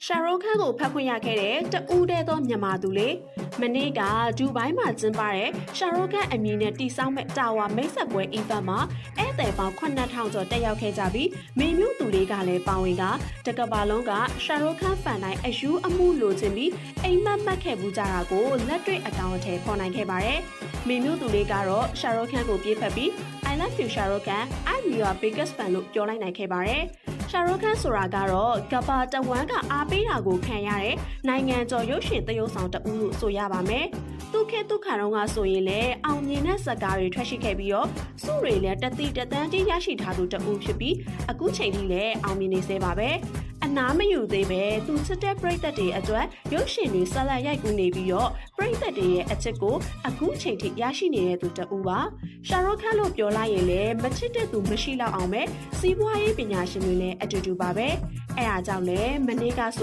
ရှာရုခန့်ကိုဖတ်ခွင့်ရခဲ့တဲ့တဦးတည်းသောမြန်မာသူလေမနေ့ကဒူဘိုင်းမှာကျင်းပတဲ့ရှာရုခန့်အမည်နဲ့တီဆောက်မဲ့တာဝါမိတ်ဆက်ပွဲအီဗန်မှာဧည့်သည်ပေါင်း9000ကျော်တက်ရောက်ခဲ့ကြပြီးမေမျိုးသူတွေကလည်းပါဝင်ကတကဘာလုံးကရှာရုခန့်ဖန်တိုင်းအယူအမှုလိုချင်ပြီးအိမ်မက်မှတ်ခဲ့မှုကြတာကိုလက်တွေ့အကောင့်အထည်ဖော်နိုင်ခဲ့ပါတယ်။မေမျိုးသူတွေကတော့ရှာရုခန့်ကိုပြေးဖက်ပြီး I love you ရှာရုခန့် I'm your biggest fan လို့ပြောလိုက်နိုင်ခဲ့ပါတယ်။ရှာရုခန့်ဆိုတာကတော့ကဘာတဝမ်းကအားပေးတာကိုခံရတဲ့နိုင်ငံကျော်ရုပ်ရှင်သရုပ်ဆောင်တဦးလို့ဆိုရပါမယ်။သူခေတ်သူခါတော့ကဆိုရင်လည်းအောင်မြင်တဲ့ဇာတ်ကားတွေထွက်ရှိခဲ့ပြီးတော့စုတွေလည်းတသန်းကြီးရရှိထားသူတဦးဖြစ်ပြီးအခုချိန်ထိလည်းအောင်မြင်နေသေးပါပဲ။အနားမယူသေးပဲသူစစ်တဲ့ပရိသတ်တွေအတွက်ရုပ်ရှင်တွေဆက်လက်ရိုက်ကူးနေပြီးတော့ပရိသတ်တွေရဲ့အချစ်ကိုအခုချိန်ထိရရှိနေတဲ့သူတဦးပါရှာရုခန့်လို့ပြောလိုက်ရင်လည်းမချစ်တဲ့သူမရှိတော့အောင်ပဲစီးပွားရေးပညာရှင်တွေလည်းအတူတူပါပဲအဲအားကြောင့်လည်းမနေ့ကဆို